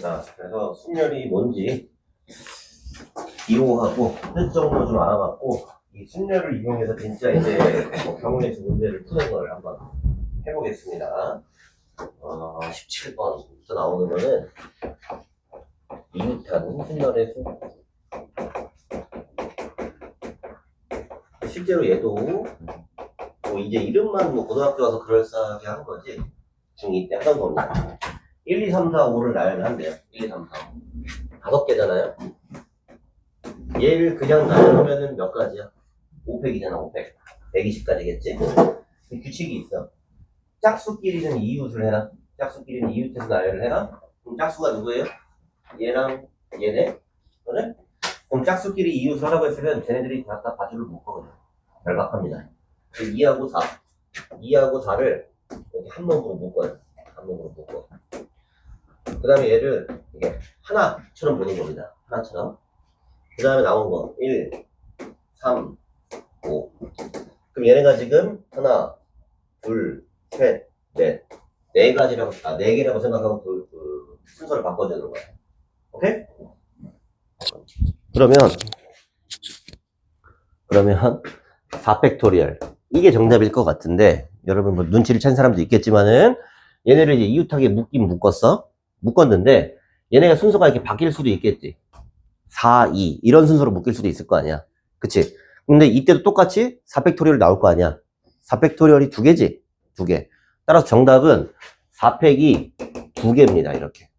자, 그래서 순열이 뭔지 이용하고 뜻 정도 좀 알아봤고, 이 순열을 이용해서 진짜 이제 경우의 수 문제를 푸는 걸 한번 해보겠습니다. 17번부터 나오는 거는 이웃하는 순열의 수. 실제로 얘도 뭐 이제 이름만 뭐 고등학교 와서 그럴싸하게 한 거지 중2 때 하던 겁니다. 1, 2, 3, 4, 5를 나열한대요. 1, 2, 3, 4, 5. 5개잖아요. 얘를 그냥 나열하면은 몇 가지야? 5팩이잖아, 5팩. 120가지겠지? 규칙이 있어. 짝수끼리는 이웃을 해라. 짝수끼리는 이웃해서 나열을 해라. 그럼 짝수가 누구예요? 얘랑 얘네? 그래? 그럼 짝수끼리 이웃을 하라고 했으면 쟤네들이 다 바줄을 묶거든요. 결박합니다. 2하고 4. 2하고 4를 여기 한 몸으로 묶어요. 한 몸으로 묶어. 그 다음에 얘를 이게 하나처럼 보는 겁니다. 하나처럼. 그 다음에 나온 거 1, 3, 5. 그럼 얘네가 지금 하나, 둘, 셋, 넷. 네 가지라고, 네 개라고 생각하고 그 순서를 바꿔주는 거야. 오케이? 그러면 4팩토리얼. 이게 정답일 것 같은데, 여러분 뭐 눈치를 챈 사람도 있겠지만은, 얘네를 이제 이웃하게 묶긴 묶었는데, 얘네가 순서가 이렇게 바뀔 수도 있겠지. 4, 2. 이런 순서로 묶일 수도 있을 거 아니야. 그치? 근데 이때도 똑같이 4팩토리얼 나올 거 아니야. 4팩토리얼이 2개지? 2개. 따라서 정답은 4팩이 2개입니다. 이렇게.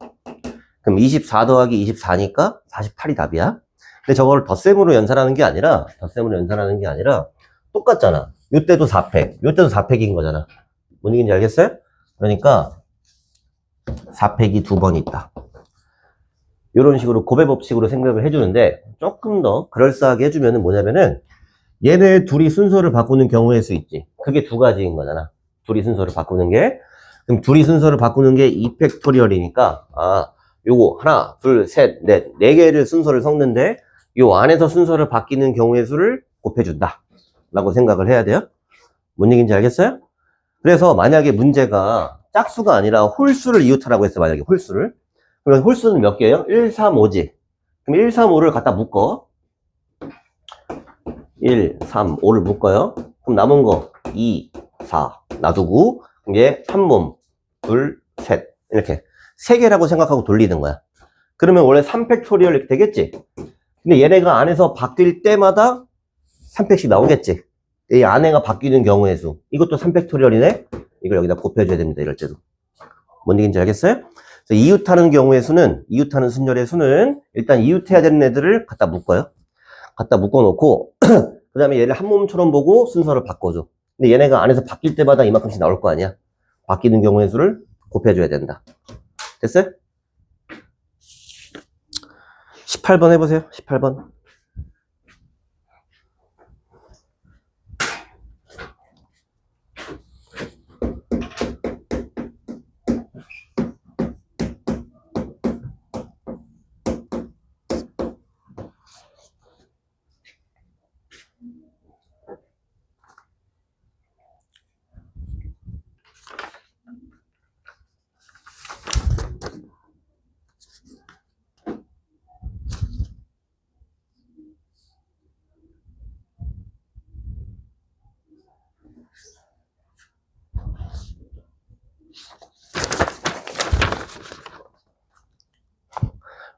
그럼 24 더하기 24니까 48이 답이야. 근데 저걸 덧셈으로 연산하는 게 아니라, 똑같잖아. 요때도 4팩, 요때도 4팩인 거잖아. 뭔 얘기인지 알겠어요? 그러니까 4팩이 2번 있다. 이런 식으로 고배 법칙으로 생각을 해주는데, 조금 더 그럴싸하게 해주면은 뭐냐면은, 얘네 둘이 순서를 바꾸는 경우의 수 있지. 그게 2가지인 거잖아. 둘이 순서를 바꾸는 게. 그럼 둘이 순서를 바꾸는 게 2팩토리얼이니까, 요거 하나, 둘, 셋, 넷, 4개를 순서를 섞는데, 요 안에서 순서를 바뀌는 경우의 수를 곱해준다. 라고 생각을 해야 돼요. 뭔 얘기인지 알겠어요? 그래서 만약에 문제가 짝수가 아니라 홀수를 이웃하라고 했어. 만약에 홀수를. 그러면 홀수는 몇 개예요? 1, 3, 5지. 그럼 1, 3, 5를 갖다 묶어. 1, 3, 5를 묶어요. 그럼 남은 거 2, 4 놔두고 이제 한 몸, 둘, 셋 이렇게 3개라고 생각하고 돌리는 거야. 그러면 원래 3팩토리얼 이렇게 되겠지? 근데 얘네가 안에서 바뀔 때마다 3팩씩 나오겠지? 이 안에가 바뀌는 경우의 수. 이것도 3팩토리얼이네? 이걸 여기다 곱해줘야 됩니다. 이럴 때도. 뭔 얘기인지 알겠어요? 이웃하는 경우의 수는, 이웃하는 순열의 수는 일단 이웃해야 되는 애들을 갖다 묶어요. 갖다 묶어놓고 그 다음에 얘를 한 몸처럼 보고 순서를 바꿔줘. 근데 얘네가 안에서 바뀔 때마다 이만큼씩 나올 거 아니야. 바뀌는 경우의 수를 곱해줘야 된다. 됐어요? 18번 해보세요. 18번.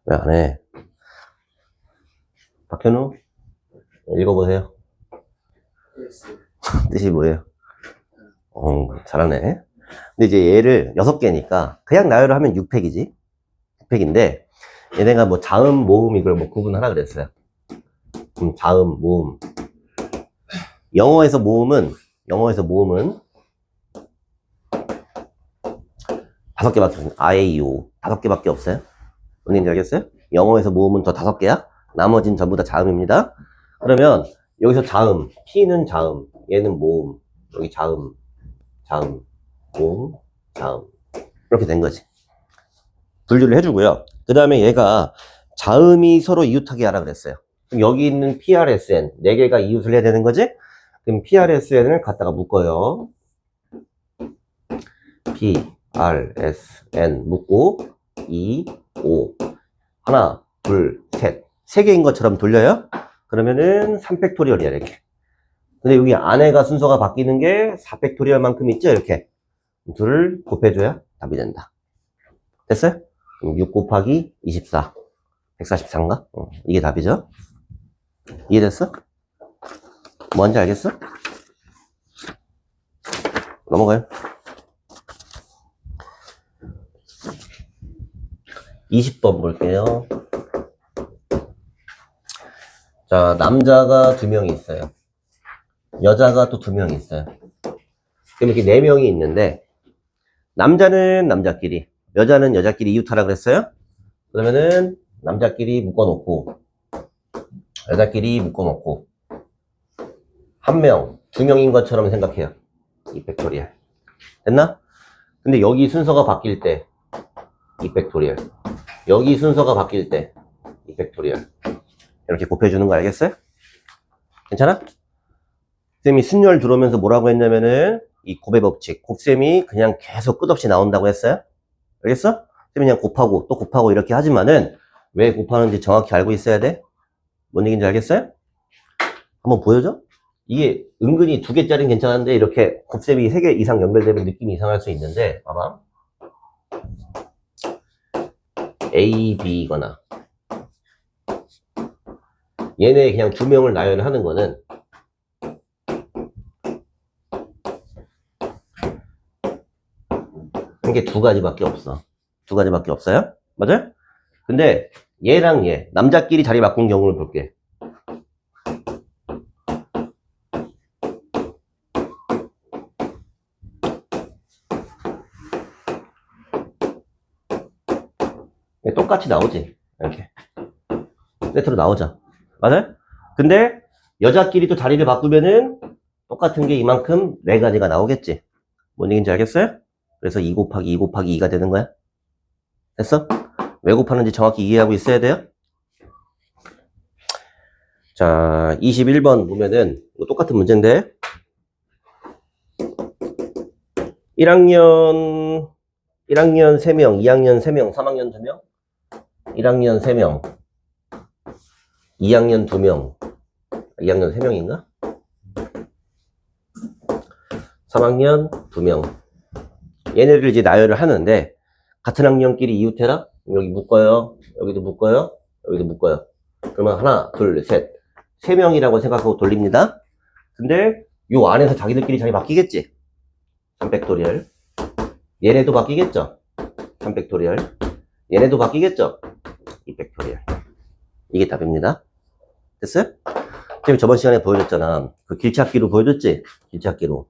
왜 안 해? 박현우? 읽어보세요. 뜻이 뭐예요? 잘하네. 근데 이제 얘를 6개니까 그냥 나열을 하면 6팩이지. 6팩인데 얘네가 뭐 자음, 모음 이걸 뭐 구분하라 그랬어요. 자음, 모음. 영어에서 모음은 5개밖에 없어요. 아에이오 5개밖에 없어요. 뭔지 알겠어요? 영어에서 모음은 더 5개야. 나머지는 전부 다 자음입니다. 그러면 여기서 자음, P는 자음, 얘는 모음, 여기 자음, 모음, 자음 이렇게 된 거지. 분류를 해주고요. 그 다음에 얘가 자음이 서로 이웃하게 하라 그랬어요. 그럼 여기 있는 PRSN 4개가 이웃을 해야 되는 거지? 그럼 PRSN을 갖다가 묶어요. PRSN 묶고 2, 5 하나, 둘, 셋 3개인 것처럼 돌려요. 그러면은 3팩토리얼이야 이렇게. 근데 여기 안에가 순서가 바뀌는 게 4팩토리얼만큼 있죠 이렇게. 둘을 곱해줘야 답이 된다. 됐어요? 그럼 6 곱하기 24 144인가? 이게 답이죠. 이해됐어? 뭔지 알겠어? 넘어가요. 20번 볼게요. 자, 남자가 2명이 있어요. 여자가 또 2명이 있어요. 그럼 이렇게 4명이 있는데, 남자는 남자끼리, 여자는 여자끼리 이웃하라 그랬어요? 그러면은, 남자끼리 묶어놓고, 여자끼리 묶어놓고, 1명, 2명인 것처럼 생각해요. 이 팩토리얼. 됐나? 근데 여기 순서가 바뀔 때, 이 팩토리얼. 여기 순서가 바뀔 때, 이 팩토리얼. 이렇게 곱해주는 거 알겠어요? 괜찮아? 쌤이 순열 들어오면서 뭐라고 했냐면은, 이 곱의 법칙, 곱셈이 그냥 계속 끝없이 나온다고 했어요? 알겠어? 쌤이 그냥 곱하고 또 곱하고 이렇게 하지만은, 왜 곱하는지 정확히 알고 있어야 돼? 뭔 얘기인지 알겠어요? 한번 보여줘? 이게 은근히 2개짜리는 괜찮은데, 이렇게 곱셈이 3개 이상 연결되면 느낌이 이상할 수 있는데, 봐봐. A, B거나, 얘네 그냥 2명을 나열하는 거는, 이게 2가지밖에 없어. 2가지밖에 없어요? 맞아요? 근데 얘랑 얘, 남자끼리 자리 바꾼 경우를 볼게. 똑같이 나오지. 이렇게. 세트로 나오죠. 맞아요? 근데 여자끼리 또 자리를 바꾸면은 똑같은 게 이만큼 4가지가 나오겠지. 뭔 얘기인지 알겠어요? 그래서 2 곱하기 2 곱하기 2가 되는 거야. 됐어? 왜 곱하는지 정확히 이해하고 있어야 돼요. 자, 21번 보면은 이거 똑같은 문제인데 1학년 3명, 2학년 3명, 3학년 2명, 1학년 3명, 2학년 2명, 2학년 3명인가? 3학년 2명. 얘네를 이제 나열을 하는데 같은 학년끼리 이웃해라? 여기 묶어요. 여기도 묶어요. 여기도 묶어요. 그러면 하나, 둘, 셋. 3명이라고 생각하고 돌립니다. 근데 요 안에서 자기들끼리 자리 바뀌겠지? 3팩토리얼. 얘네도 바뀌겠죠? 3팩토리얼. 얘네도 바뀌겠죠? 2팩토리얼. 이게 답입니다. 됐어요? 지금 저번 시간에 보여줬잖아. 그 길찾기로 보여줬지? 길찾기로.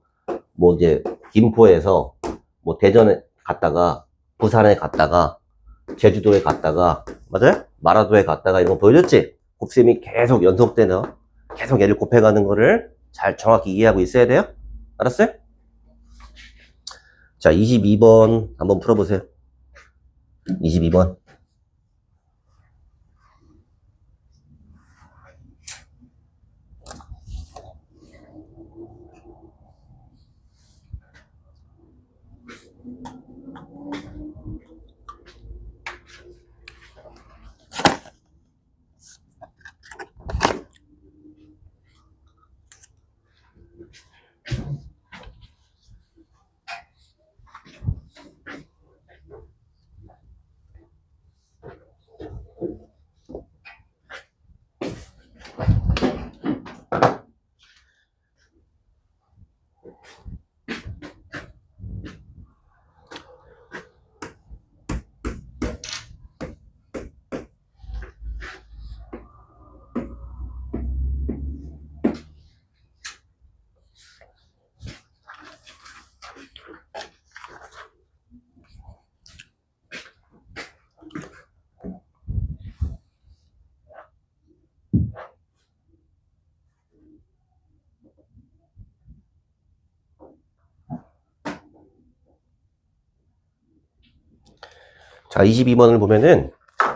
뭐 이제 김포에서 뭐 대전에 갔다가 부산에 갔다가 제주도에 갔다가 맞아요? 마라도에 갔다가 이런 거 보여줬지? 곱셈이 계속 연속되는 계속 얘를 곱해가는 거를 잘 정확히 이해하고 있어야 돼요. 알았어요? 자, 22번 한번 풀어보세요. 22번. 자, 22번을 보면은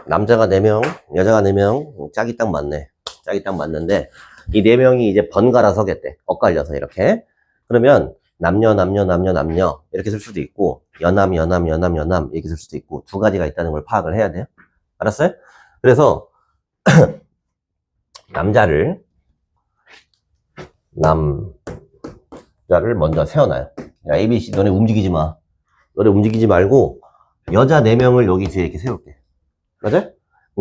남자가 4명, 여자가 4명, 짝이 딱 맞네. 짝이 딱 맞는데 이 네 명이 이제 번갈아 서겠대. 엇갈려서 이렇게. 그러면 남녀 이렇게 쓸 수도 있고 여남 이렇게 쓸 수도 있고 두 가지가 있다는 걸 파악을 해야 돼요. 알았어요? 그래서 남자를 먼저 세워놔요. 야, ABC 너네 움직이지 마. 너네 움직이지 말고 여자 4명을 여기 뒤에 이렇게 세울게. 맞아?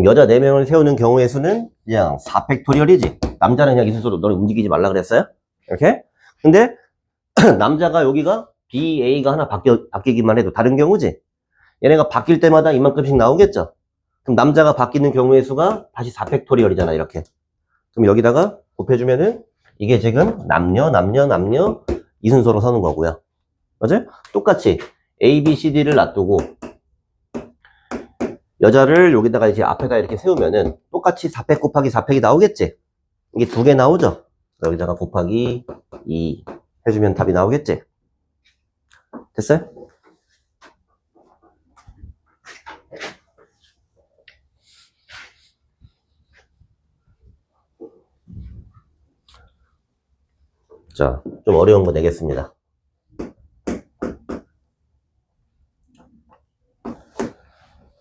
여자 4명을 세우는 경우의 수는 그냥 4팩토리얼이지. 남자는 그냥 이 순서로 너네 움직이지 말라 그랬어요? 이렇게? 근데 남자가 여기가 B, A가 하나 바뀌기만 해도 다른 경우지. 얘네가 바뀔 때마다 이만큼씩 나오겠죠. 그럼 남자가 바뀌는 경우의 수가 다시 4팩토리얼이잖아 이렇게. 그럼 여기다가 곱해주면은 이게 지금 남녀 이 순서로 서는 거고요. 맞아요? 똑같이 A, B, C, D를 놔두고 여자를 여기다가 이제 앞에다 이렇게 세우면은 똑같이 4팩 곱하기 4팩이 나오겠지. 이게 2개 나오죠. 여기다가 곱하기 2 해주면 답이 나오겠지. 됐어요? 자, 좀 어려운 거 내겠습니다.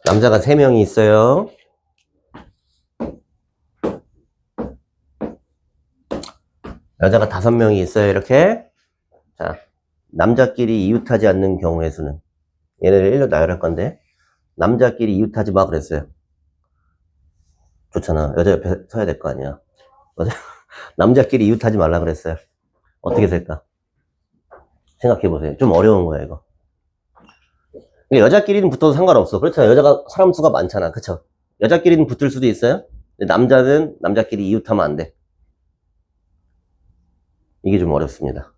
남자가 3명이 있어요. 여자가 5명이 있어요. 이렇게. 자, 남자끼리 이웃하지 않는 경우의 수는 얘네를 1로 나열할 건데 남자끼리 이웃하지 마 그랬어요. 좋잖아. 여자 옆에 서야 될 거 아니야. 맞아? 남자끼리 이웃하지 말라 그랬어요. 어떻게 될까? 생각해보세요. 좀 어려운 거야 이거. 여자끼리는 붙어도 상관없어. 그렇잖아. 여자가 사람 수가 많잖아. 그쵸? 여자끼리는 붙을 수도 있어요. 근데 남자는 남자끼리 이웃하면 안 돼. 이게 좀 어렵습니다.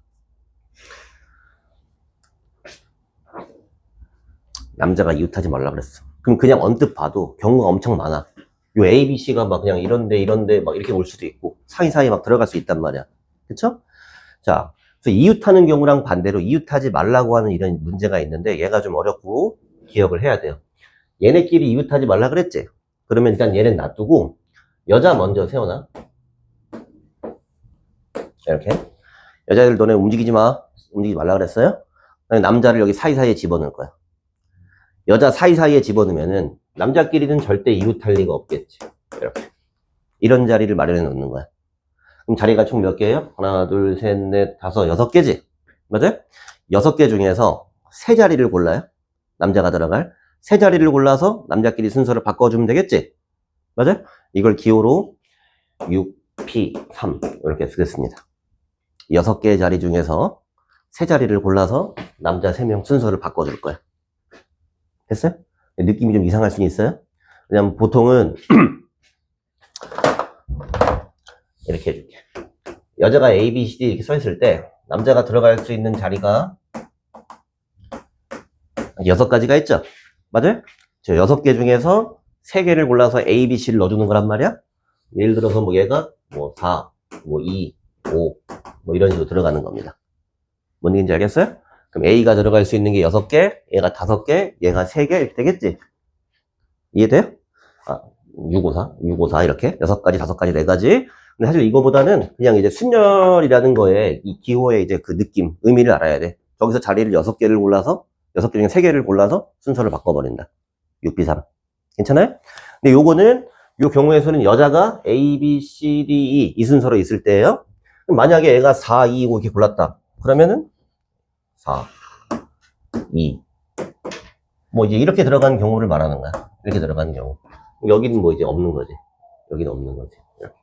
남자가 이웃하지 말라 그랬어. 그럼 그냥 언뜻 봐도 경우가 엄청 많아. 요 A, B, C가 막 그냥 이런데 막 이렇게 올 수도 있고 사이사이 막 들어갈 수 있단 말이야. 그쵸? 자, 그래서 이웃하는 경우랑 반대로 이웃하지 말라고 하는 이런 문제가 있는데 얘가 좀 어렵고 기억을 해야 돼요. 얘네끼리 이웃하지 말라 그랬지? 그러면 일단 얘는 놔두고 여자 먼저 세워놔. 이렇게. 여자들 너네 움직이지 말라 그랬어요? 남자를 여기 사이사이에 집어넣을 거야. 여자 사이사이에 집어넣으면은 남자끼리는 절대 이웃할 리가 없겠지. 이렇게. 이런 자리를 마련해 놓는 거야. 그럼 자리가 총 몇 개예요? 하나, 둘, 셋, 넷, 다섯, 6개지? 맞아요? 6개 중에서 3자리를 골라요. 남자가 들어갈. 3자리를 골라서 남자끼리 순서를 바꿔주면 되겠지? 맞아요? 이걸 기호로 6, P, 3 이렇게 쓰겠습니다. 6개의 자리 중에서 3자리를 골라서 남자 3명 순서를 바꿔줄 거야. 됐어요? 느낌이 좀 이상할 수는 있어요? 왜냐면 보통은 이렇게 해줄게. 여자가 A, B, C, D 이렇게 써 있을 때 남자가 들어갈 수 있는 자리가 6가지가 있죠? 맞아요? 저 6개 중에서 3개를 골라서 A, B, C를 넣어주는 거란 말이야? 예를 들어서 뭐 얘가 뭐 4, 뭐 2, 5, 뭐 이런 식으로 들어가는 겁니다. 뭔 얘기인지 알겠어요? 그럼 A가 들어갈 수 있는 게 6개, 얘가 5개, 얘가 3개 이렇게 되겠지? 이해돼요? 6, 5, 4 이렇게 6가지, 5가지, 4가지. 근데 사실 이거보다는 그냥 이제 순열이라는 거에 이 기호의 이제 그 느낌, 의미를 알아야 돼. 저기서 자리를 6개를 골라서 6개 중에 3개를 골라서 순서를 바꿔버린다. 6, B, 3. 괜찮아요? 근데 요거는 요 경우에서는 여자가 A, B, C, D, E 이 순서로 있을 때예요. 만약에 애가 4, 2, 5 이렇게 골랐다. 그러면은 4, 2 뭐 이제 이렇게 들어가는 경우를 말하는 거야. 이렇게 들어가는 경우. 여기는 뭐 이제 없는 거지. 여기는 없는 거지. 이렇게.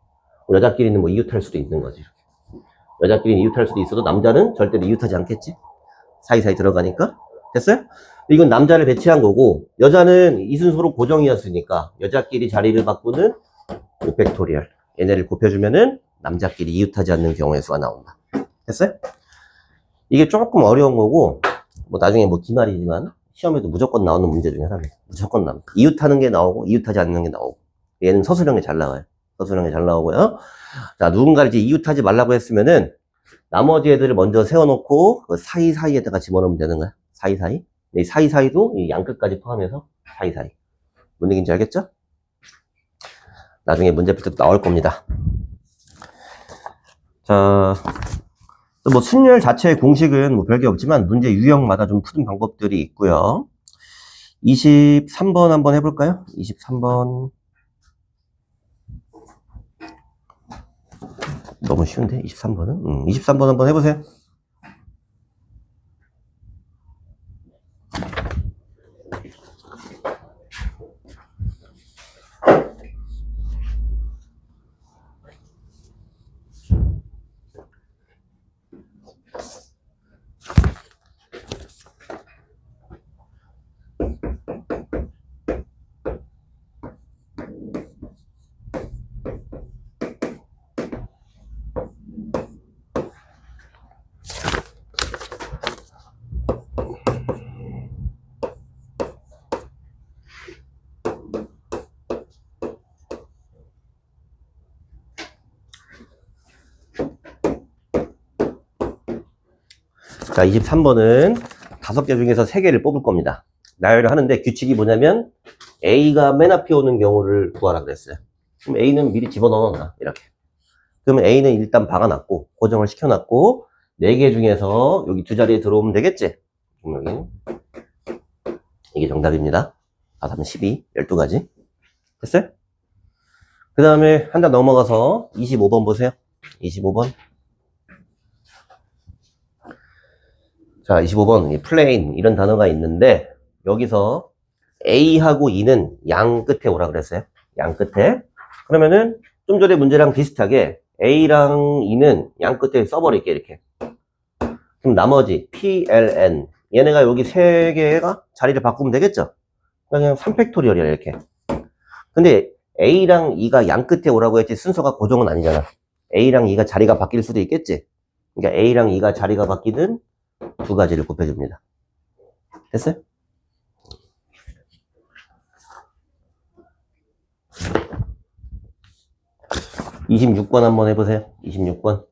여자끼리는 뭐 이웃할 수도 있는 거지. 이렇게. 여자끼리는 이웃할 수도 있어도 남자는 절대로 이웃하지 않겠지. 사이사이 들어가니까. 됐어요? 이건 남자를 배치한 거고 여자는 이 순서로 고정이었으니까 여자끼리 자리를 바꾸는 5팩토리얼. 얘네를 곱해주면은 남자끼리 이웃하지 않는 경우의 수가 나온다. 됐어요? 이게 조금 어려운 거고 뭐 나중에 뭐 기말이지만 시험에도 무조건 나오는 문제 중에 하나입니다. 무조건 나옵니다. 이웃하는 게 나오고 이웃하지 않는 게 나오고 얘는 서술형에 잘 나와요. 서술형에 잘 나오고요. 자, 누군가를 이제 이웃하지 말라고 했으면은 나머지 애들을 먼저 세워놓고 그 사이사이에다가 집어넣으면 되는 거야. 사이사이. 이 사이사이도 이 양끝까지 포함해서 사이사이. 뭔 얘기인지 알겠죠? 나중에 문제 풀 때도 나올 겁니다. 자, 뭐 순열 자체의 공식은 뭐 별게 없지만 문제 유형마다 좀 푸는 방법들이 있고요. 23번 한번 해볼까요? 23번. 너무 쉬운데 23번은? 23번 한번 해보세요. 자, 23번은 5개 중에서 3개를 뽑을 겁니다. 나열을 하는데 규칙이 뭐냐면 A가 맨 앞에 오는 경우를 구하라 그랬어요. 그럼 A는 미리 집어넣어놔. 이렇게. 그러면 A는 일단 박아놨고 고정을 시켜놨고 4개 중에서 여기 2자리에 들어오면 되겠지? 그럼 여기 이게 정답입니다. 4, 3, 12, 12가지. 됐어요? 그 다음에 한 단 넘어가서 25번 보세요. 25번. 자, 25번, 플레인, 이런 단어가 있는데, 여기서 A하고 E는 양 끝에 오라 그랬어요. 양 끝에. 그러면은, 좀 전에 문제랑 비슷하게, A랑 E는 양 끝에 써버릴게, 이렇게. 그럼 나머지, P, L, N. 얘네가 여기 3개가 자리를 바꾸면 되겠죠? 그냥 3팩토리얼이야, 이렇게. 근데, A랑 E가 양 끝에 오라고 했지, 순서가 고정은 아니잖아. A랑 E가 자리가 바뀔 수도 있겠지? 그러니까 A랑 E가 자리가 바뀌는 2가지를 곱해줍니다. 됐어요? (26번) 한번 해보세요. 26번.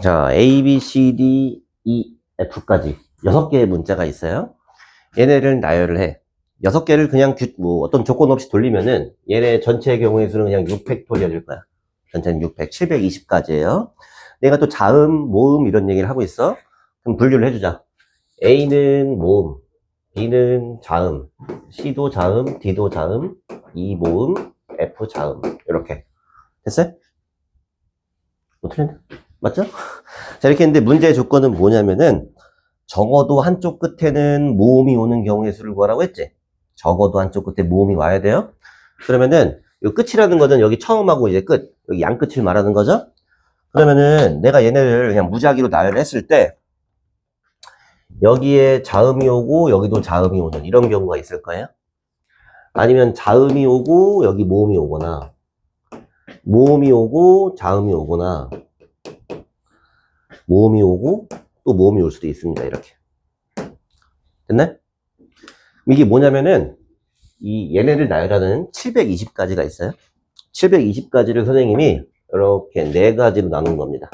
자, A, B, C, D, E, F까지 6개의 문자가 있어요. 얘네를 나열을 해. 6개를 그냥 어떤 조건 없이 돌리면은 얘네 전체의 경우의 수는 그냥 6팩토리얼일 거야. 전체는 600, 720까지예요. 내가 또 자음, 모음 이런 얘기를 하고 있어. 그럼 분류를 해주자. A는 모음, B는 자음, C도 자음, D도 자음, E 모음, F 자음. 이렇게. 됐어요? 뭐 틀렸네? 맞죠? 자, 이렇게 했는데 문제의 조건은 뭐냐면은 적어도 한쪽 끝에는 모음이 오는 경우의 수를 구하라고 했지? 적어도 한쪽 끝에 모음이 와야 돼요? 그러면은 이 끝이라는 거는 여기 처음하고 이제 끝, 여기 양 끝을 말하는 거죠? 그러면은 내가 얘네를 그냥 무작위로 나열했을 때 여기에 자음이 오고 여기도 자음이 오는 이런 경우가 있을 거예요? 아니면 자음이 오고 여기 모음이 오거나 모음이 오고 자음이 오거나 모음이 오고 또 모음이 올 수도 있습니다. 이렇게. 됐네? 이게 뭐냐면은 이 얘네를 나열하는 720가지가 있어요. 720가지를 선생님이 이렇게 4가지로 나눈 겁니다.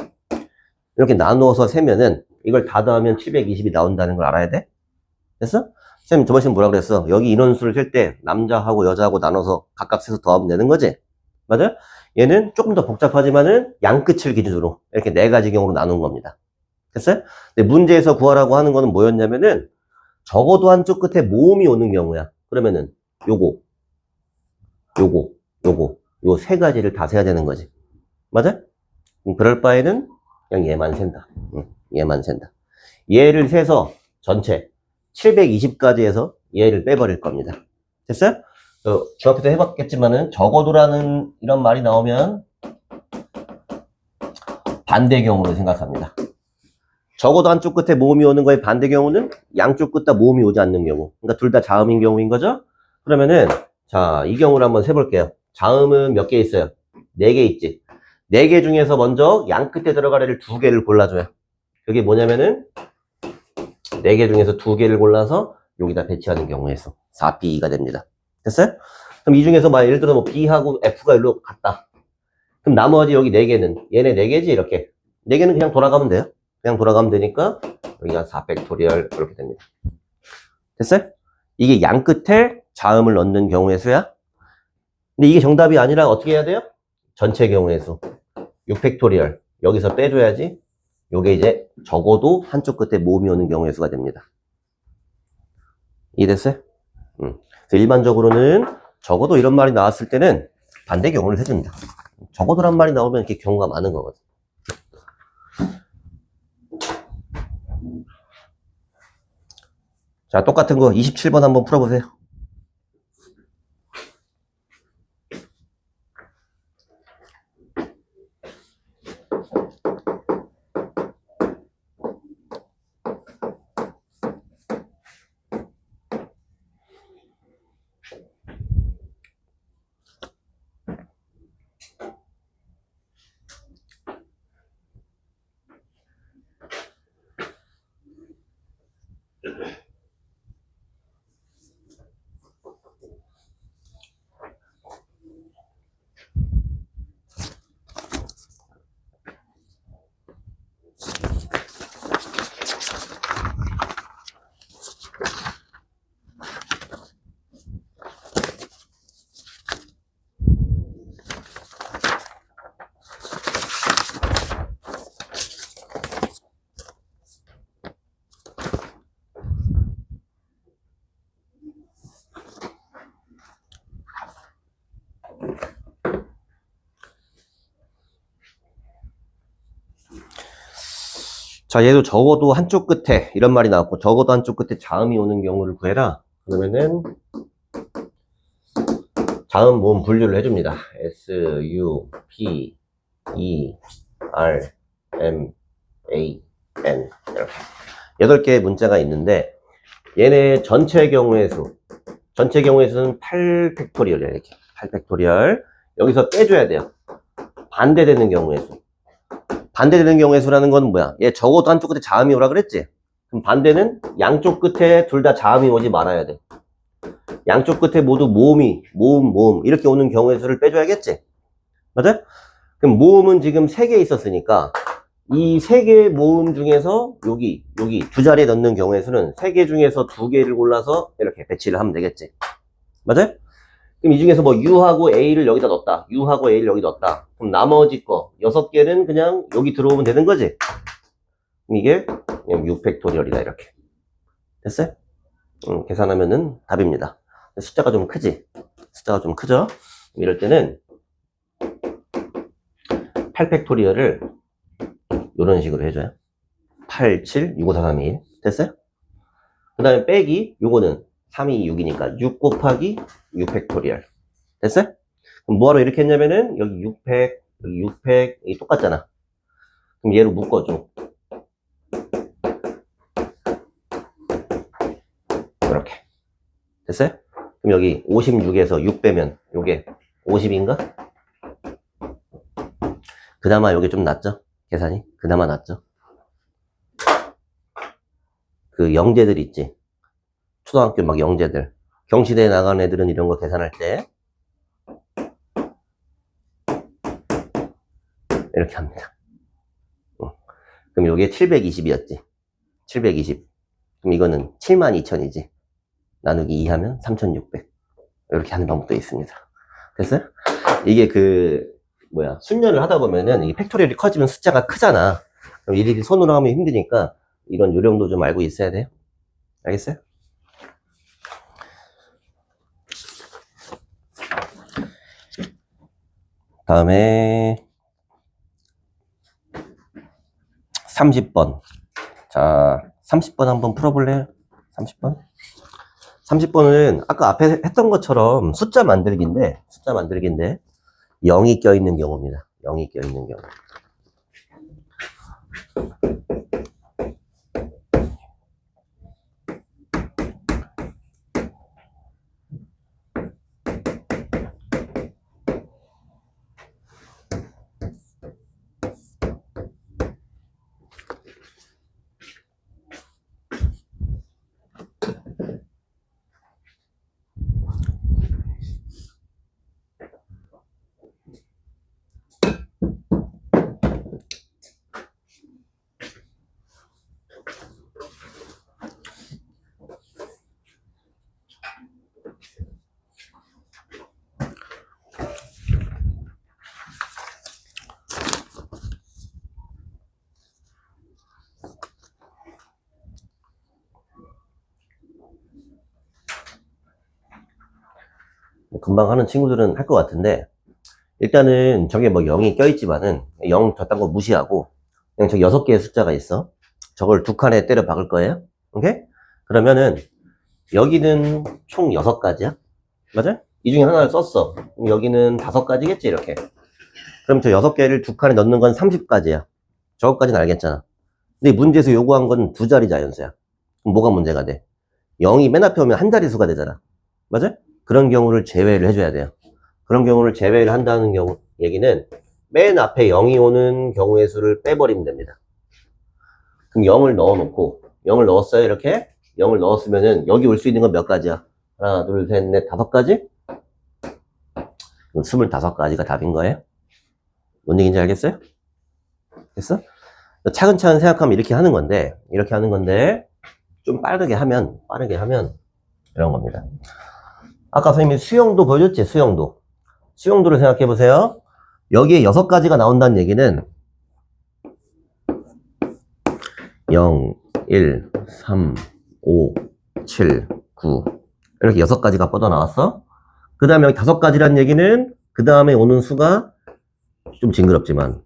이렇게 나누어서 세면은 이걸 다 더하면 720이 나온다는 걸 알아야 돼? 됐어? 선생님 저번 시간에 뭐라 그랬어? 여기 인원수를 셀 때 남자하고 여자하고 나눠서 각각 세서 더하면 되는 거지? 맞아요? 얘는 조금 더 복잡하지만은 양 끝을 기준으로 이렇게 4가지 경우로 나눈 겁니다. 됐어요? 근데 문제에서 구하라고 하는 거는 뭐였냐면은 적어도 한쪽 끝에 모음이 오는 경우야. 그러면은 요거, 요거, 요 세 가지를 다 세야 되는 거지. 맞아? 그럴 바에는 그냥 얘만 센다. 얘만 센다. 얘를 세서 전체 720까지 해서 얘를 빼버릴 겁니다. 됐어요? 중학교 때 해봤겠지만은 적어도라는 이런 말이 나오면 반대 경우로 생각합니다. 적어도 한쪽 끝에 모음이 오는 거의 반대 경우는 양쪽 끝 다 모음이 오지 않는 경우. 그러니까 둘 다 자음인 경우인 거죠? 그러면은 자, 이 경우를 한번 세볼게요. 자음은 몇 개 있어요? 4개 있지. 4개 중에서 먼저 양 끝에 들어갈 애를 2개를 골라줘요. 그게 뭐냐면은 4개 중에서 2개를 골라서 여기다 배치하는 경우에서 4B가 됩니다. 됐어요? 그럼 이 중에서 예를 들어 B하고 F가 일로 갔다. 그럼 나머지 여기 4개는 얘네 4개지 이렇게. 4개는 그냥 돌아가면 돼요. 그냥 돌아가면 되니까 여기가 4팩토리얼 이렇게 됩니다. 됐어요? 이게 양 끝에 자음을 넣는 경우의 수야. 근데 이게 정답이 아니라 어떻게 해야 돼요? 전체 경우의 수. 6팩토리얼. 여기서 빼줘야지. 요게 이제 적어도 한쪽 끝에 모음이 오는 경우의 수가 됩니다. 이해됐어요? 그래서 일반적으로는 적어도 이런 말이 나왔을 때는 반대 경우를 해준다. 적어도란 말이 나오면 이렇게 경우가 많은 거거든. 자, 똑같은 거 27번 한번 풀어보세요. 자, 얘도 적어도 한쪽 끝에 이런 말이 나왔고 적어도 한쪽 끝에 자음이 오는 경우를 구해라. 그러면은 자음 모음 분류를 해줍니다. S, U, P, E, R, M, A, N 이렇게 8개의 문자가 있는데 얘네 전체 경우의 수 전체 경우의 수는 8팩토리얼이야. 이렇게 8팩토리얼. 여기서 빼줘야 돼요. 반대되는 경우의 수. 반대되는 경우의 수라는 건 뭐야? 얘 적어도 한쪽 끝에 자음이 오라 그랬지? 그럼 반대는 양쪽 끝에 둘 다 자음이 오지 말아야 돼. 양쪽 끝에 모두 모음이, 모음 이렇게 오는 경우의 수를 빼줘야겠지? 맞아? 그럼 모음은 지금 3개 있었으니까 이 3개의 모음 중에서 여기 두 자리에 넣는 경우의 수는 3개 중에서 2개를 골라서 이렇게 배치를 하면 되겠지? 맞아? 그럼 이 중에서 뭐 U하고 A를 여기다 넣었다. U하고 A를 여기 넣었다. 그럼 나머지 거 6개는 그냥 여기 들어오면 되는 거지? 이게 6팩토리얼이다 이렇게. 됐어요? 계산하면은 답입니다. 숫자가 좀 크지? 숫자가 좀 크죠? 이럴 때는 8팩토리얼을 이런 식으로 해줘요. 8, 7, 6, 5, 4, 3, 2, 1. 됐어요? 그 다음에 빼기, 요거는 3, 2, 6이니까 6 곱하기 6팩토리얼. 됐어요? 그럼 뭐하러 이렇게 했냐면은 여기 6팩, 여기 6팩, 이게 똑같잖아. 그럼 얘로 묶어줘. 이렇게. 됐어요? 그럼 여기 56에서 6 빼면 요게 50인가? 그나마 요게 좀 낫죠? 계산이? 그나마 낫죠? 그 영재들 있지? 초등학교 막 영재들. 경시대에 나간 애들은 이런 거 계산할 때 이렇게 합니다. 그럼 요게 720이었지? 720. 그럼 이거는 72,000이지? 나누기 2 하면 3,600. 이렇게 하는 방법도 있습니다. 됐어요? 이게 순열을 하다 보면은 이 팩토리얼이 커지면 숫자가 크잖아. 그럼 일일이 손으로 하면 힘드니까 이런 요령도 좀 알고 있어야 돼요. 알겠어요? 다음에 30번. 자, 30번 한번 풀어볼래요? 30번? 30번은 아까 앞에 했던 것처럼 숫자 만들기인데 0이 껴있는 경우입니다. 0이 껴있는 경우. 금방 하는 친구들은 할 것 같은데 일단은 저게 뭐 0이 껴있지만은 0 저딴 거 무시하고 그냥 저기 6개의 숫자가 있어. 저걸 두 칸에 때려 박을 거예요. 오케이? 그러면은 여기는 총 6가지야. 맞아? 이 중에 하나를 썼어. 그럼 여기는 5가지겠지 이렇게. 그럼 저 6개를 두 칸에 넣는 건 30가지야. 저것까지는 알겠잖아. 근데 문제에서 요구한 건 두 자리 자연수야. 그럼 뭐가 문제가 돼? 0이 맨 앞에 오면 한 자릿수가 되잖아. 맞아? 그런 경우를 제외를 해줘야 돼요. 그런 경우를 제외를 한다는 경우 얘기는 맨 앞에 0이 오는 경우의 수를 빼버리면 됩니다. 그럼 0을 넣어놓고 0을 넣었어요 이렇게 0을 넣었으면은 여기 올 수 있는 건 몇 가지야? 하나 둘 셋 넷 5가지? 25가지가 답인 거예요. 뭔 얘기인지 알겠어요? 됐어? 차근차근 생각하면 이렇게 하는 건데 좀 빠르게 하면 이런 겁니다. 아까 선생님이 수용도 보여줬지? 수용도를 생각해 보세요. 여기에 6가지가 나온다는 얘기는 0, 1, 3, 5, 7, 9 이렇게 6가지가 뻗어나왔어. 그 다음에 여기 5가지란 얘기는 그 다음에 오는 수가 좀 징그럽지만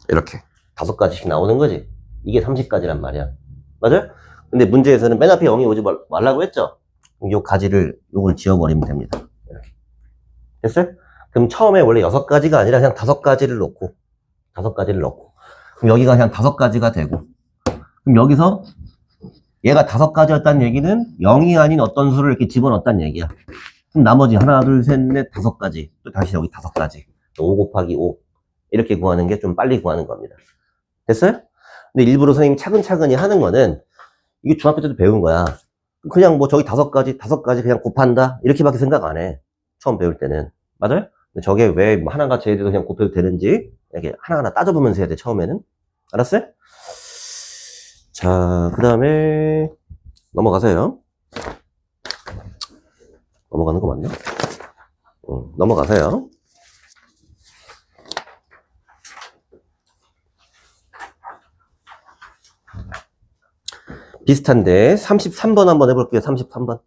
이렇게 5가지씩 나오는 거지. 이게 30가지란 말이야. 맞아요? 근데 문제에서는 맨 앞에 0이 오지 말라고 했죠? 요 가지를 요걸 지워버리면 됩니다. 이렇게. 됐어요? 그럼 처음에 원래 6가지가 아니라 그냥 5가지를 넣고 그럼 여기가 그냥 5가지가 되고 그럼 여기서 얘가 5가지였다는 얘기는 0이 아닌 어떤 수를 이렇게 집어넣었다는 얘기야. 그럼 나머지 하나 둘 셋 넷 5가지 또 다시 여기 5가지 5 곱하기 5 이렇게 구하는 게 좀 빨리 구하는 겁니다. 됐어요? 근데 일부러 선생님이 차근차근히 하는 거는 이게 중학교 때도 배운 거야. 그냥 뭐 저기 5가지 그냥 곱한다 이렇게밖에 생각 안 해. 처음 배울 때는. 맞아요? 근데 저게 왜 뭐 하나가 제일 그냥 곱해도 되는지 이렇게 하나하나 따져보면서 해야 돼 처음에는. 알았어요? 자, 그 다음에 넘어가세요. 넘어가는 거 맞나? 넘어가세요. 비슷한데 33번 한번 해볼게요. 33번.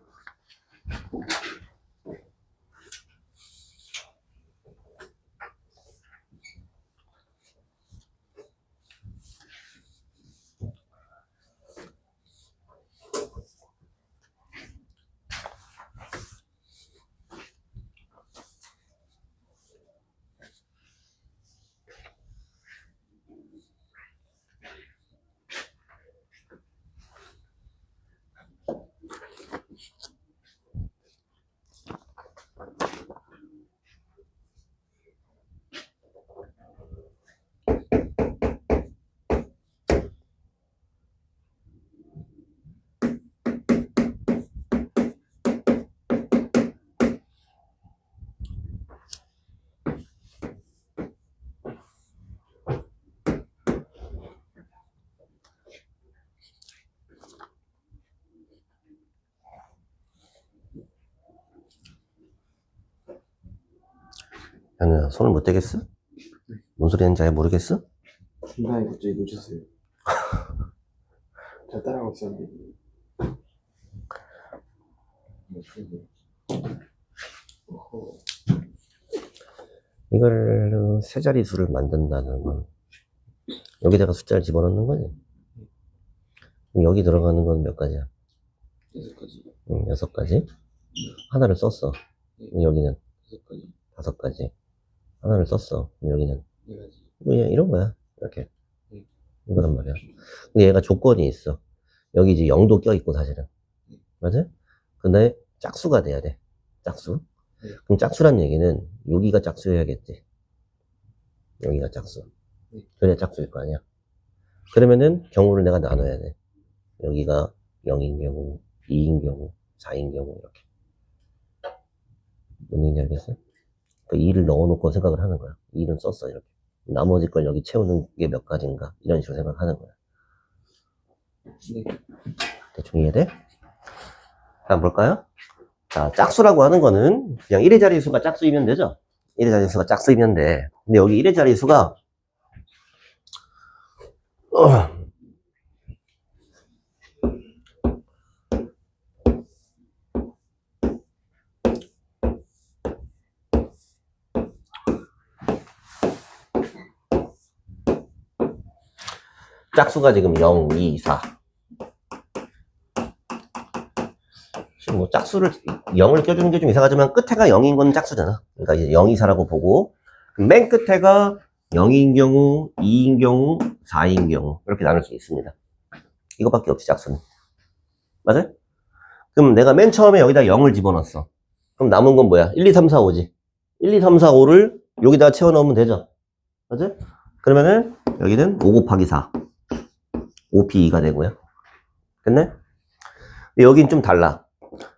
현우야, 손을 못 대겠어? 뭔 소리 하는지 잘 모르겠어? 중간에 갑자기 놓쳤어요. 잘 따라가고 있었는데. 이걸 세 자리 수를 만든다는 건 여기다가 숫자를 집어넣는 거지. 여기 들어가는 건 몇 가지야? 6가지. 응, 6가지. 하나를 썼어. 여기는 6가지. 5가지. 하나를 썼어. 여기는 4가지. 뭐 이런 거야. 이렇게. 이거란 말이야. 근데 얘가 조건이 있어. 여기 이제 0도 껴있고 사실은. 맞아? 근데 짝수가 돼야 돼. 짝수. 그럼 짝수란 얘기는 여기가 짝수여야겠지. 여기가 짝수. 그래야 짝수일 거 아니야. 그러면은 경우를 내가 나눠야 돼. 여기가 0인 경우, 2인 경우, 4인 경우 이렇게. 뭔 얘기인지 알겠어? 그 2를 넣어놓고 생각을 하는 거야. 2는 썼어 이렇게. 나머지 걸 여기 채우는 게 몇 가지인가 이런 식으로 생각하는 거야. 네. 대충 이해돼? 다음 볼까요? 자, 짝수라고 하는 거는 그냥 1의 자리수가 짝수이면 되죠? 1의 자리수가 짝수이면 돼. 근데 여기 1의 자리수가 짝수가 지금 0, 2, 4. 지금 뭐 짝수를 0을 껴주는 게 좀 이상하지만 끝에가 0인 건 짝수잖아. 그러니까 이제 0, 2, 4라고 보고 맨 끝에가 0인 경우, 2인 경우, 4인 경우 이렇게 나눌 수 있습니다. 이거밖에 없지 짝수는. 맞아? 그럼 내가 맨 처음에 여기다 0을 집어넣었어. 그럼 남은 건 뭐야? 1, 2, 3, 4, 5지. 1, 2, 3, 4, 5를 여기다가 채워 넣으면 되죠. 맞아? 그러면은 여기는 5 곱하기 4. 5p2가 되고요. 됐네? 근데 여긴 좀 달라.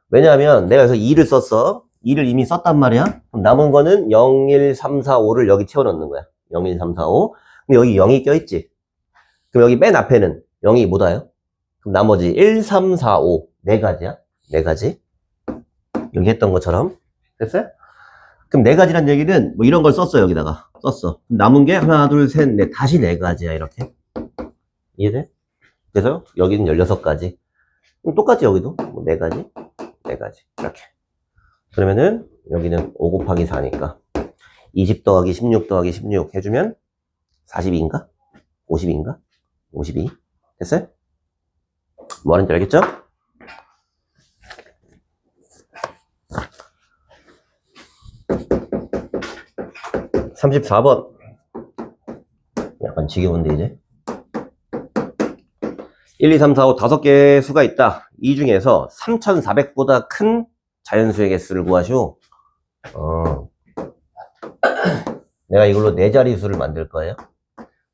왜냐하면 내가 여기서 2를 썼어. 2를 이미 썼단 말이야. 그럼 남은 거는 0, 1, 3, 4, 5를 여기 채워 넣는 거야. 0, 1, 3, 4, 5. 그럼 여기 0이 껴있지. 그럼 여기 맨 앞에는 0이 못 와요. 그럼 나머지 1, 3, 4, 5. 4가지야. 4가지. 여기 했던 것처럼. 됐어요? 그럼 4가지란 얘기는 뭐 이런 걸 썼어. 여기다가. 썼어. 남은 게 하나, 둘, 셋, 넷. 다시 4가지야. 이렇게. 이해돼? 그래서 여기는 16가지. 그럼 똑같이 여기도 뭐 4가지. 4가지. 이렇게. 그러면은 여기는 5 곱하기 4니까 20 더하기 16 더하기 16 해주면 42인가? 50인가? 52. 됐어요? 뭐 하는지 알겠죠? (34번) 약간 지겨운데 이제 1, 2, 3, 4, 5 5개의 수가 있다. 이 중에서 3,400보다 큰 자연수의 개수를 구하시오. 내가 이걸로 4자리 수를 만들 거예요.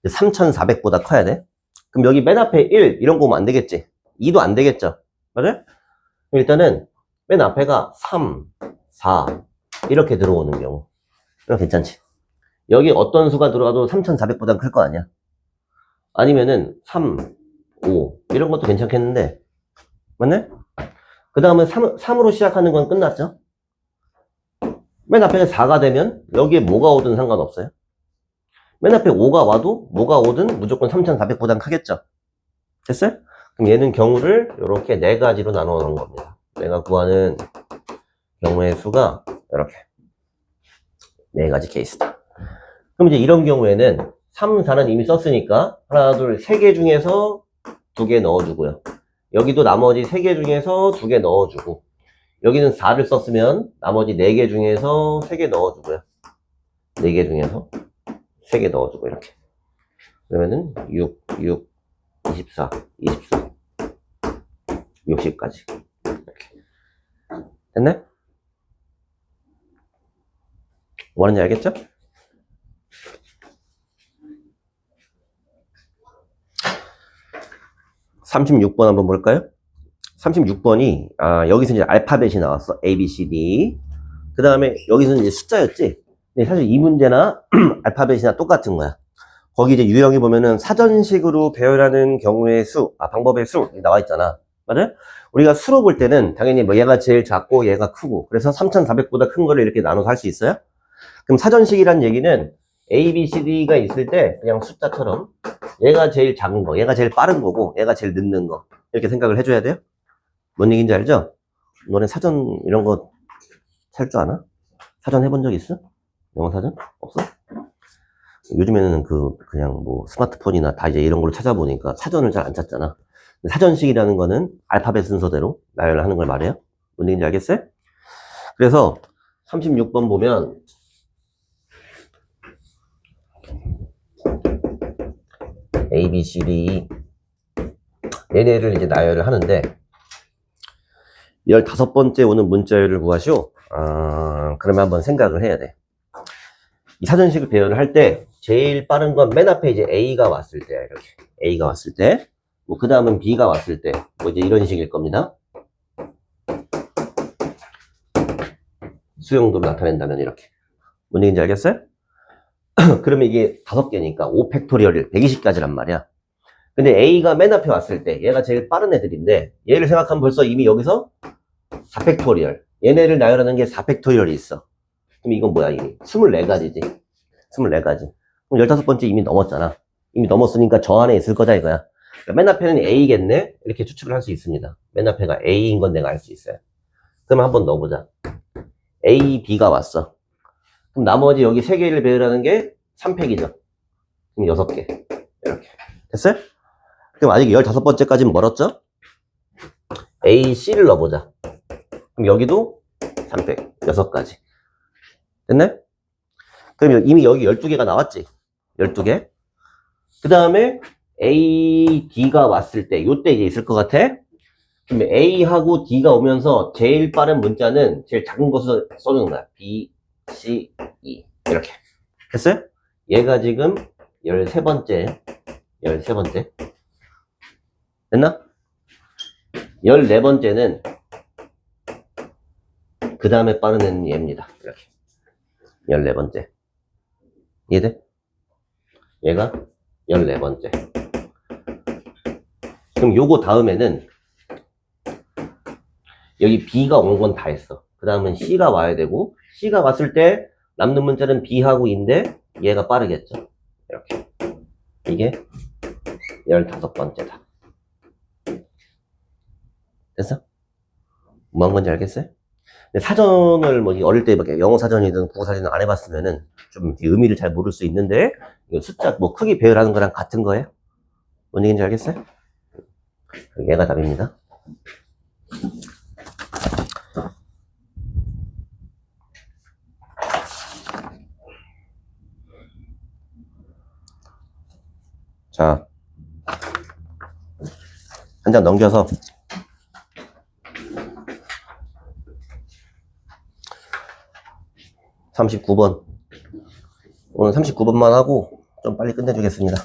3,400보다 커야 돼. 그럼 여기 맨 앞에 1 이런 거 오면 안 되겠지. 2도 안 되겠죠. 맞아요? 일단은 맨 앞에가 3, 4 이렇게 들어오는 경우 이건 괜찮지. 여기 어떤 수가 들어가도 3,400보다 클 거 아니야. 아니면은 3, 5 이런 것도 괜찮겠는데 맞네? 그 다음에 3으로 시작하는 건 끝났죠? 맨 앞에 4가 되면 여기에 뭐가 오든 상관없어요. 맨 앞에 5가 와도 뭐가 오든 무조건 3,400보단 크겠죠? 됐어요? 그럼 얘는 경우를 이렇게 4가지로 나눠 놓은 겁니다. 내가 구하는 경우의 수가 이렇게 4가지 케이스다. 그럼 이제 이런 경우에는 3, 4는 이미 썼으니까 하나, 둘, 3개 중에서 2개 넣어주고요. 여기도 나머지 3개 중에서 2개 넣어주고 여기는 4를 썼으면 나머지 4개 중에서 3개 넣어주고요. 4개 중에서 3개 넣어주고 이렇게. 그러면은 6, 6, 24, 24, 60까지. 이렇게. 됐네? 뭐 하는지 알겠죠? (36번) 한번 볼까요? 36번이 여기서 이제 알파벳이 나왔어. A, B, C, D. 그 다음에 여기서는 이제 숫자였지. 근데 사실 이 문제나 알파벳이나 똑같은 거야. 거기 이제 유형에 보면은 사전식으로 배열하는 경우의 수, 방법의 수 나와 있잖아. 맞아요? 우리가 수로 볼 때는 당연히 뭐 얘가 제일 작고 얘가 크고 그래서 3,400보다 큰 거를 이렇게 나눠서 할 수 있어요. 그럼 사전식이란 얘기는 A, B, C, D가 있을 때 그냥 숫자처럼 얘가 제일 작은 거, 얘가 제일 빠른 거고 얘가 제일 늦는 거 이렇게 생각을 해줘야 돼요. 뭔 얘기인지 알죠? 너네 사전 이런 거 살 줄 아나? 사전 해본 적 있어? 영어 사전? 없어? 요즘에는 그냥 뭐 스마트폰이나 다 이제 이런 걸로 찾아보니까 사전을 잘 안 찾잖아. 근데 사전식이라는 거는 알파벳 순서대로 나열을 하는 걸 말해요. 뭔 얘기인지 알겠어요? 그래서 36번 보면 A, B, C, D 얘네를 이제 나열을 하는데 15번째 오는 문자열을 구하시오. 그러면 한번 생각을 해야 돼. 이 사전식을 배열을 할 때 제일 빠른 건 맨 앞에 이제 A가 왔을 때 이렇게 A가 왔을 때 뭐 그 다음은 B가 왔을 때 뭐 이제 이런 식일 겁니다. 수용도를 나타낸다면 이렇게. 뭔 얘기인지 알겠어요? 그러면 이게 5개니까 5팩토리얼 120까지란 말이야. 근데 A가 맨 앞에 왔을 때 얘가 제일 빠른 애들인데 얘를 생각하면 벌써 이미 여기서 4팩토리얼 얘네를 나열하는 게 4팩토리얼이 있어. 그럼 이건 뭐야 이미 24가지지 24가지. 그럼 15번째 이미 넘었잖아. 이미 넘었으니까 저 안에 있을 거다 이거야. 그러니까 맨 앞에는 A겠네 이렇게 추측을 할 수 있습니다. 맨 앞에가 A인 건 내가 알 수 있어요. 그럼 한번 넣어보자. A, B가 왔어. 그럼 나머지 여기 3개를 배열하는 게 3팩이죠. 그럼 6개 이렇게 됐어요? 그럼 아직 15번째까지는 멀었죠? A, C를 넣어보자. 그럼 여기도 3팩 6가지 됐네? 그럼 이미 여기 12개가 나왔지? 12개. 그 다음에 A, D가 왔을 때, 요때 이제 있을 것 같아? 그럼 A하고 D가 오면서 제일 빠른 문자는 제일 작은 것을 써주는 거야. B, C, E. 이렇게. 됐어요? 얘가 지금 13번째. 됐나? 14번째는 그 다음에 빠른 애는 얘입니다. 이렇게. 14번째. 이해돼? 얘가 14번째. 그럼 요거 다음에는 여기 B가 온 건 다 했어. 그 다음은 C가 와야 되고 C가 왔을 때 남는 문자는 B하고 E인데 얘가 빠르겠죠. 이렇게. 이게 15번째다. 됐어? 뭐 한 건지 알겠어요? 근데 사전을 뭐 어릴 때 영어 사전이든 국어 사전이든 안 해봤으면은 좀 의미를 잘 모를 수 있는데 이거 숫자 뭐 크기 배열하는 거랑 같은 거예요? 뭔 얘기인지 알겠어요? 얘가 답입니다. 자, 한 장 넘겨서 (39번) 오늘 39번만 하고 좀 빨리 끝내주겠습니다.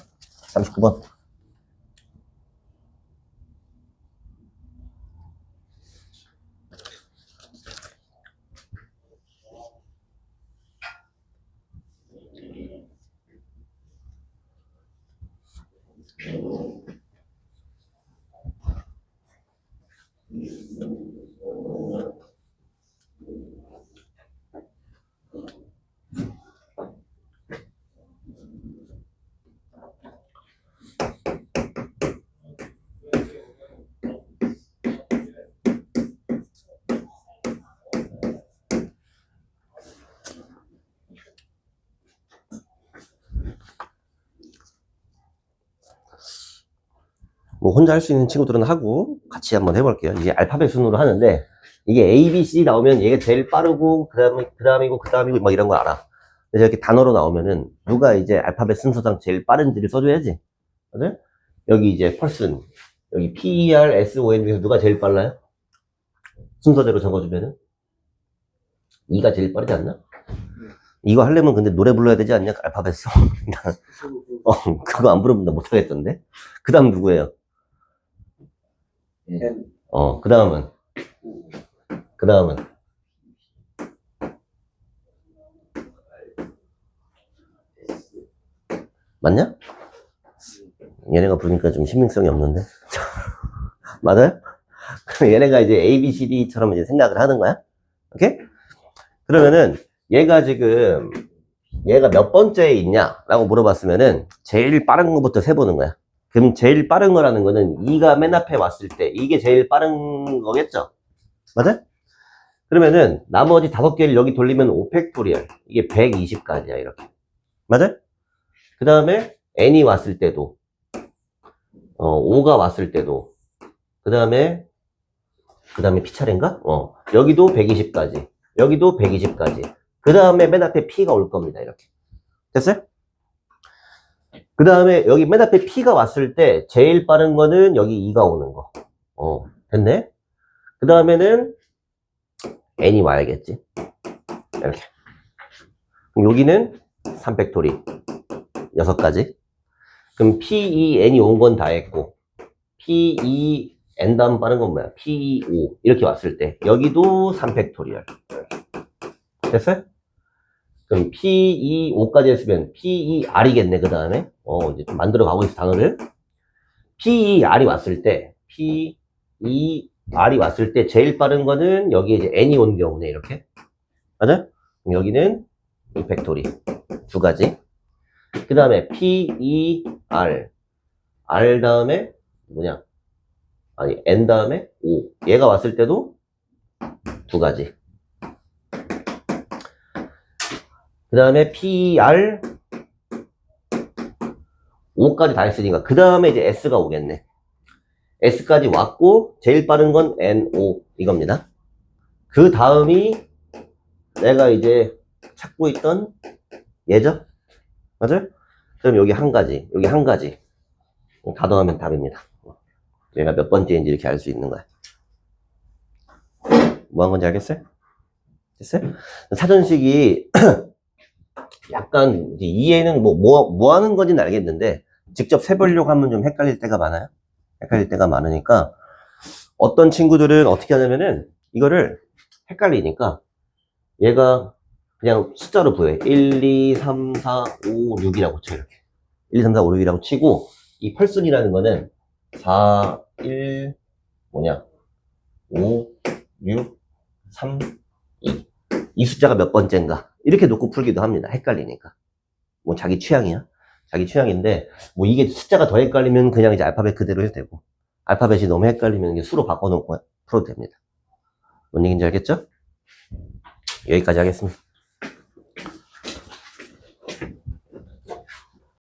39번. 뭐 혼자 할 수 있는 친구들은 하고 같이 한번 해볼게요. 이게 알파벳 순으로 하는데 이게 A, B, C 나오면 얘가 제일 빠르고 그 다음이고 막 이런 거 알아. 그래서 이렇게 단어로 나오면은 누가 이제 알파벳 순서상 제일 빠른지를 써줘야지. 그래? 여기 이제 person 여기 P-E-R-S-O-N 중에서 누가 제일 빨라요? 순서대로 적어주면은 E가 제일 빠르지 않나? 이거 하려면 근데 노래 불러야 되지 않냐? 알파벳으로. 그거 안 부르면 나 못하겠던데. 그 다음 누구예요? 그 다음은 맞냐? 얘네가 부르니까 좀 신빙성이 없는데. 맞아요? 얘네가 이제 A, B, C, D처럼 이제 생각을 하는 거야. 오케이? 그러면은 얘가 지금 얘가 몇 번째에 있냐라고 물어봤으면은 제일 빠른 것부터 세보는 거야. 그럼 제일 빠른 거라는 거는 2가 맨 앞에 왔을 때 이게 제일 빠른 거겠죠? 맞아? 그러면은 나머지 5개를 여기 돌리면 5팩토리얼. 이게 120까지야, 이렇게. 맞아? 그 다음에 n이 왔을 때도 5가 왔을 때도 그 다음에 P차례인가? 여기도 120까지 여기도 120까지 그 다음에 맨 앞에 P가 올 겁니다, 이렇게. 됐어요? 그 다음에 여기 맨 앞에 P가 왔을 때 제일 빠른 거는 여기 2가 오는 거. 됐네? 그 다음에는 n이 와야겠지, 이렇게. 그럼 여기는 3팩토리 6가지. 그럼 P2n이 온 건 다 했고 P2n 다음 빠른 건 뭐야? P5 이렇게 왔을 때 여기도 3팩토리얼. 됐어요? 그럼 P25까지 했으면 P2r이겠네. 그 다음에 이제 좀 만들어 가고 있어, 단어를. P2r이 왔을 때 P2r이 왔을 때 제일 빠른 거는 여기에 이제 n이 온 경우네, 이렇게. 맞아? 그럼 여기는 2팩토리 2가지. 그 다음에 P2r R 다음에 뭐냐? 아니, N 다음에 5. 얘가 왔을 때도 2가지. 그 다음에 PR 5까지 다 했으니까 그 다음에 이제 S가 오겠네. S까지 왔고 제일 빠른 건 N5 이겁니다. 그 다음이 내가 이제 찾고 있던 얘죠? 맞아요? 그럼 여기 한 가지, 여기 한 가지 다 더하면 답입니다. 얘가 몇 번째인지 이렇게 알 수 있는 거야. 뭐 한 건지 알겠어요? 됐어요? 사전식이 약간 이제 이해는 뭐 하는 건지는 알겠는데 직접 세보려고 하면 좀 헷갈릴 때가 많아요. 헷갈릴 때가 많으니까 어떤 친구들은 어떻게 하냐면은 이거를 헷갈리니까 얘가 그냥 숫자로 부여해. 1, 2, 3, 4, 5, 6이라고 쳐, 이렇게. 1, 2, 3, 4, 5, 6이라고 치고 이 펄순이라는 거는 4, 1, 뭐냐 5, 6, 3, 2. 이 숫자가 몇 번째인가 이렇게 놓고 풀기도 합니다. 헷갈리니까. 뭐 자기 취향이야. 자기 취향인데 뭐 이게 숫자가 더 헷갈리면 그냥 이제 알파벳 그대로 해도 되고 알파벳이 너무 헷갈리면 이게 수로 바꿔놓고 풀어도 됩니다. 뭔 얘기인지 알겠죠? 여기까지 하겠습니다.